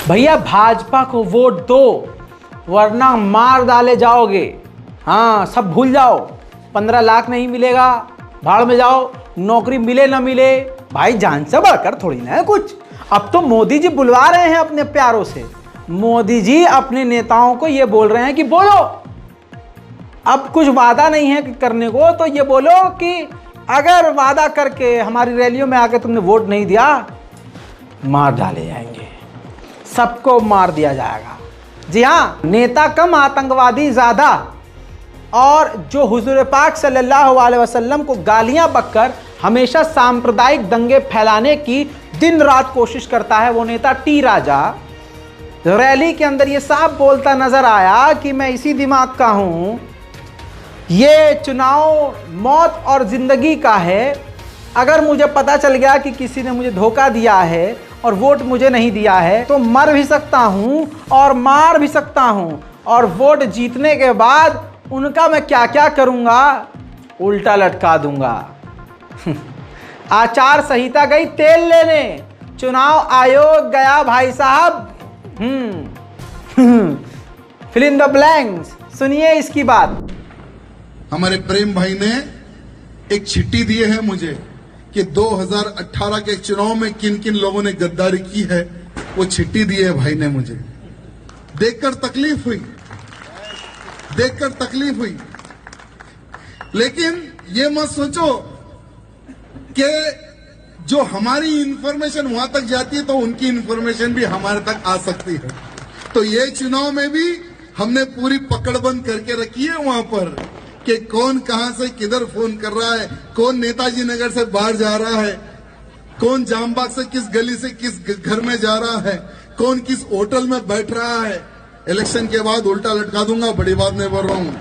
भैया भाजपा को वोट दो वरना मार डाले जाओगे। हाँ, सब भूल जाओ। 15 लाख नहीं मिलेगा, भाड़ में जाओ। नौकरी मिले ना मिले, भाई जान से बढ़कर थोड़ी ना है कुछ। अब तो मोदी जी बुलवा रहे हैं अपने प्यारों से। मोदी जी अपने नेताओं को ये बोल रहे हैं कि बोलो, अब कुछ वादा नहीं है करने को, तो ये बोलो कि अगर वादा करके हमारी रैलियों में आके तुमने वोट नहीं दिया, मार डाले जाएंगे, सबको मार दिया जाएगा। जी हाँ, नेता कम आतंकवादी ज़्यादा। और जो हुजूर पाक सल्लल्लाहु अलैहि वसल्लम को गालियां बककर हमेशा सांप्रदायिक दंगे फैलाने की दिन रात कोशिश करता है, वो नेता टी राजा रैली के अंदर ये साफ बोलता नजर आया कि मैं इसी दिमाग का हूं, ये चुनाव मौत और जिंदगी का है। अगर मुझे पता चल गया कि किसी ने मुझे धोखा दिया है और वोट मुझे नहीं दिया है, तो मर भी सकता हूं और मार भी सकता हूं, और वोट जीतने के बाद उनका मैं क्या क्या करूंगा, उल्टा लटका दूंगा। आचार संहिता गई तेल लेने, चुनाव आयोग गया भाई साहब फिल इन द ब्लैंक्स। सुनिए इसकी बात। हमारे प्रेम भाई ने एक चिट्ठी दी है मुझे कि 2018 के चुनाव में किन किन लोगों ने गद्दारी की है, वो चिट्ठी दी है भाई ने मुझे। देखकर तकलीफ हुई। लेकिन ये मत सोचो कि जो हमारी इंफॉर्मेशन वहां तक जाती है तो उनकी इंफॉर्मेशन भी हमारे तक आ सकती है। तो ये चुनाव में भी हमने पूरी पकड़बंद करके रखी है वहां पर कि कौन कहां से किधर फोन कर रहा है, कौन नेताजी नगर से बाहर जा रहा है, कौन जामबाग से किस गली से किस घर में जा रहा है, कौन किस होटल में बैठ रहा है। इलेक्शन के बाद उल्टा लटका दूंगा, बड़ी बात नहीं बोल रहा हूं।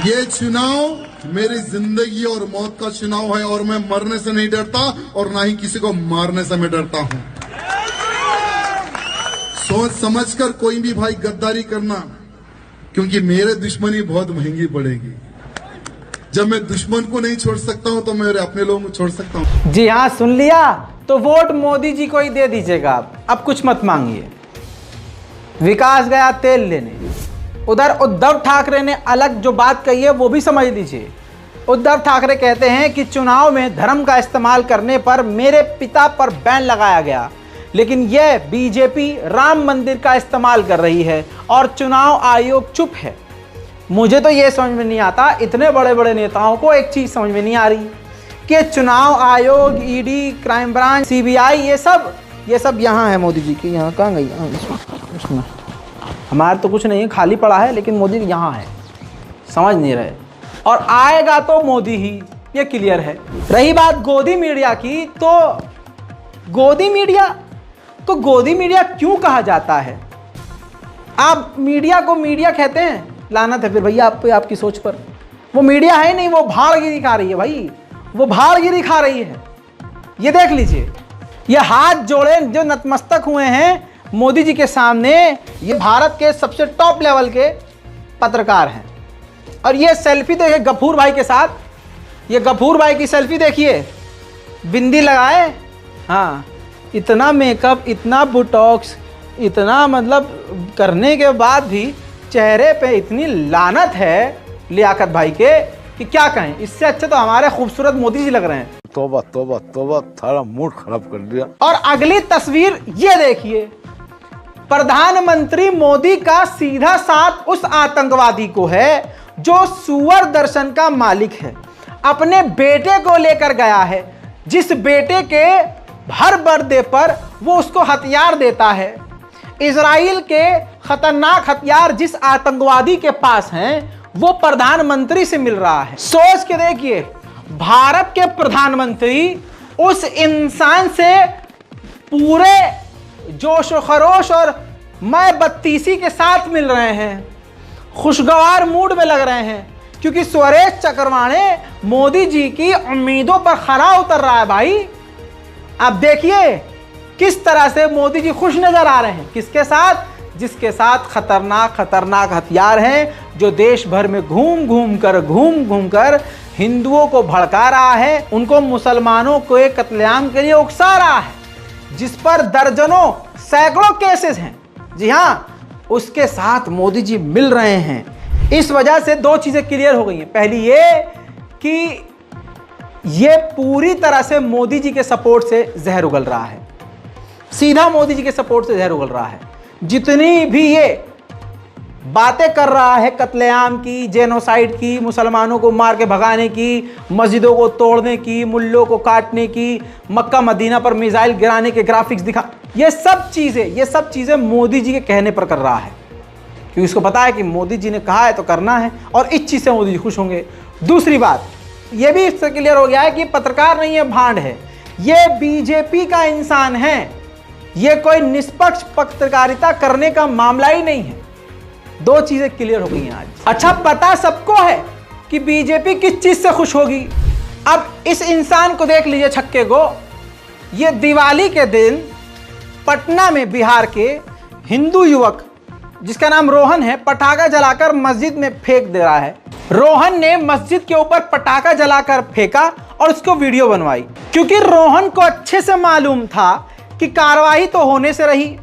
ये चुनाव मेरी जिंदगी और मौत का चुनाव है, और मैं मरने से नहीं डरता और ना ही किसी को मारने से मैं डरता हूं। सोच समझकर कोई भी भाई गद्दारी करना, क्योंकि मेरे दुश्मनी बहुत महंगी पड़ेगी। जब मैं दुश्मन को नहीं छोड़ सकता हूं तो मेरे अपने लोगों को छोड़ सकता हूं। जी हाँ, सुन लिया। तो वोट मोदी जी को ही दे दीजिएगा आप, अब कुछ मत मांगिए। विकास गया तेल लेने। उधर उद्धव ठाकरे ने अलग जो बात कही है वो भी समझ लीजिए। उद्धव ठाकरे कहते हैं कि चुनाव में धर्म का इस्तेमाल करने पर मेरे पिता पर बैन लगाया गया, लेकिन यह बीजेपी राम मंदिर का इस्तेमाल कर रही है और चुनाव आयोग चुप है। मुझे तो यह समझ में नहीं आता, इतने बड़े बड़े नेताओं को एक चीज समझ में नहीं आ रही कि चुनाव आयोग, ईडी, क्राइम ब्रांच, सीबीआई, ये सब यहाँ है मोदी जी की। यहाँ कहाँ गई? इसमें हमारा तो कुछ नहीं है, खाली पड़ा है, लेकिन मोदी यहाँ है, समझ नहीं रहे। और आएगा तो मोदी ही, ये क्लियर है। रही बात गोदी मीडिया की, तो गोदी मीडिया क्यों कहा जाता है? आप मीडिया को मीडिया कहते हैं, लानत है फिर भैया आप पे, आपकी सोच पर। वो मीडिया है नहीं, वो भाड़गिरी खा रही है भाई, वो भाड़गिरी खा रही है। ये देख लीजिए, ये हाथ जोड़े जो नतमस्तक हुए हैं मोदी जी के सामने, ये भारत के सबसे टॉप लेवल के पत्रकार हैं। और ये सेल्फी देखिए गफूर भाई के साथ, ये गफूर भाई की सेल्फी देखिए, बिंदी लगाए, हाँ, इतना मेकअप, इतना बोटॉक्स, इतना मतलब करने के बाद भी चेहरे पे इतनी लानत है लियाकत भाई के कि क्या कहें। इससे अच्छे तो हमारे खूबसूरत मोदी जी लग रहे हैं। तौबा तौबा तौबा, थारा मूड खराब कर दिया। और अगली तस्वीर ये देखिए, प्रधानमंत्री मोदी का सीधा साथ उस आतंकवादी को है जो सुअर दर्शन का मालिक है। अपने बेटे को लेकर गया है, जिस बेटे के हर बर्थडे पर वो उसको हथियार देता है। इजराइल के खतरनाक हथियार जिस आतंकवादी के पास हैं, वो प्रधानमंत्री से मिल रहा है। सोच के देखिए, भारत के प्रधानमंत्री उस इंसान से पूरे जोश और खरोश और मैं बत्तीसी के साथ मिल रहे हैं, खुशगवार मूड में लग रहे हैं, क्योंकि सुरेश चक्रवाणे मोदी जी की उम्मीदों पर खरा उतर रहा है भाई। आप देखिए किस तरह से मोदी जी खुश नजर आ रहे हैं। किसके साथ? जिसके साथ खतरनाक हथियार हैं, जो देश भर में घूम घूम कर हिंदुओं को भड़का रहा है, उनको मुसलमानों को कत्लेआम के लिए उकसा रहा है। जिस पर दर्जनों सैकड़ों केसेस हैं, जी हाँ, उसके साथ मोदी जी मिल रहे हैं। इस वजह से दो चीजें क्लियर हो गई हैं। पहली ये कि ये पूरी तरह से मोदी जी के सपोर्ट से जहर उगल रहा है, सीधा मोदी जी के सपोर्ट से जहर उगल रहा है। जितनी भी ये बातें कर रहा है कत्लेआम की, जेनोसाइड की, मुसलमानों को मार के भगाने की, मस्जिदों को तोड़ने की, मुल्लों को काटने की, मक्का मदीना पर मिसाइल गिराने के ग्राफिक्स दिखा, ये सब चीजें मोदी जी के कहने पर कर रहा है, क्योंकि उसको पता है कि मोदी जी ने कहा है तो करना है, और इस चीज से मोदी जी खुश होंगे। दूसरी बात ये भी इससे क्लियर हो गया है कि पत्रकार नहीं है, भांड है, ये बीजेपी का इंसान है, ये कोई निष्पक्ष पत्रकारिता करने का मामला ही नहीं है। दो चीजें क्लियर हो गई हैं आज। अच्छा, पता सबको है कि बीजेपी किस चीज से खुश होगी। अब इस इंसान को देख लीजिए, छक्के को, ये दिवाली के दिन पटना में बिहार के हिंदू युवक जिसका नाम रोहन है, पटाखा जलाकर मस्जिद में फेंक दे रहा है। रोहन ने मस्जिद के ऊपर पटाखा जलाकर फेंका और उसको वीडियो बनवाई, क्योंकि रोहन को अच्छे से मालूम था कि कार्रवाई तो होने से रही,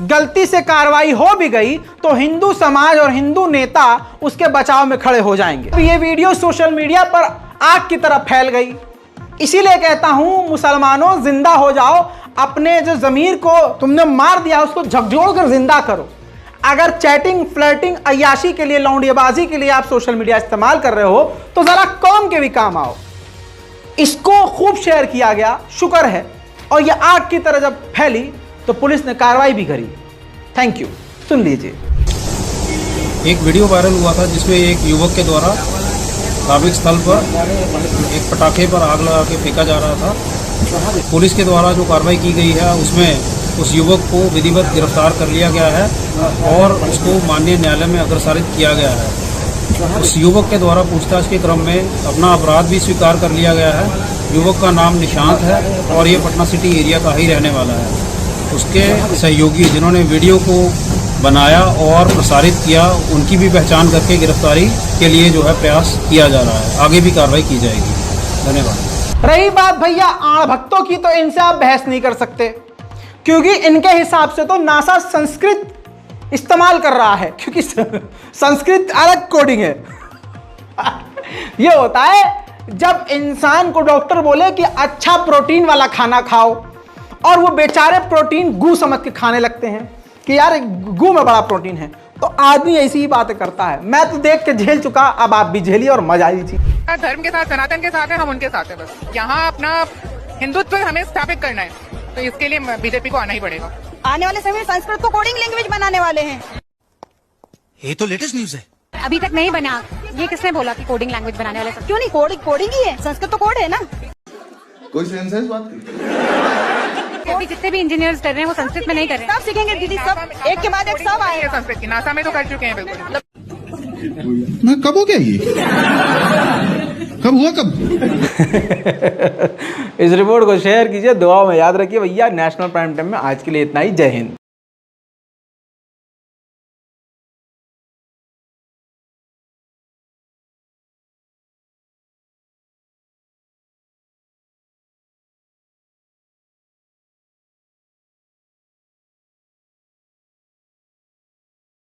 गलती से कार्रवाई हो भी गई तो हिंदू समाज और हिंदू नेता उसके बचाव में खड़े हो जाएंगे। तो ये वीडियो सोशल मीडिया पर आग की तरह फैल गई। इसीलिए कहता हूं, मुसलमानों जिंदा हो जाओ, अपने जो जमीर को तुमने मार दिया उसको झकझोर कर जिंदा करो। अगर चैटिंग, फ्लर्टिंग, अय्याशी के लिए, लौंडियाबाजी के लिए आप सोशल मीडिया इस्तेमाल कर रहे हो तो जरा कौम के भी काम आओ। इसको खूब शेयर किया गया, शुक्र है, और यह आग की तरह जब फैली तो पुलिस ने कार्रवाई भी करी। Thank you. सुन लीजिए। एक वीडियो वायरल हुआ था जिसमें एक युवक के द्वारा धार्मिक स्थल पर एक पटाखे पर आग लगा के फेंका जा रहा था। पुलिस के द्वारा जो कार्रवाई की गई है उसमें उस युवक को विधिवत गिरफ्तार कर लिया गया है और उसको माननीय न्यायालय में अग्रसारित किया गया है। उस युवक के द्वारा पूछताछ के क्रम में अपना अपराध भी स्वीकार कर लिया गया है। युवक का नाम निशांत है और ये पटना सिटी एरिया का ही रहने वाला है। उसके सहयोगी जिन्होंने वीडियो को बनाया और प्रसारित किया, उनकी भी पहचान करके गिरफ्तारी के लिए जो है प्रयास किया जा रहा है। आगे भी कार्रवाई की जाएगी। धन्यवाद। रही बात भैया आड़ भक्तों की, तो इनसे आप बहस नहीं कर सकते, क्योंकि इनके हिसाब से तो नासा संस्कृत इस्तेमाल कर रहा है, क्योंकि संस्कृत अलग कोडिंग है। यह होता है जब इंसान को डॉक्टर बोले कि अच्छा प्रोटीन वाला खाना खाओ, और वो बेचारे प्रोटीन गू समझ के खाने लगते हैं कि यार गू में बड़ा प्रोटीन है, तो आदमी ऐसी ही बातें करता है। मैं तो देख के झेल चुका, अब आप भी झेलिए और मजा लीजिए। धर्म के साथ, सनातन के साथ है, हम उनके साथ है। बस यहाँ अपना हिंदुत्व हमें स्थापित करना है, तो इसके लिए बीजेपी को आना ही पड़ेगा। आने वाले समय में संस्कृत को कोडिंग लैंग्वेज बनाने वाले हैं। ये तो लेटेस्ट न्यूज है। अभी तक नहीं बना, ये किसने बोला कि कोडिंग लैंग्वेज बनाने वाले? क्यों नहीं, कोडिंग ही है, संस्कृत तो कोड है ना। कोई सेंस है इस बात की? अभी जितने भी इंजीनियर्स कर रहे हैं वो संस्कृत में नहीं कर रहे हैं। सब सीखेंगे दीदी, सब एक के बाद एक सब आएगा। संस्कृत की नासा में तो कर चुके हैं बिल्कुल। मैं कब हो गया ये? कब हुआ कब? इस रिपोर्ट को शेयर कीजिए, दुआओं में याद रखिए भैया। नेशनल प्राइम टाइम में आज के लिए इतना ही। जय हिंद।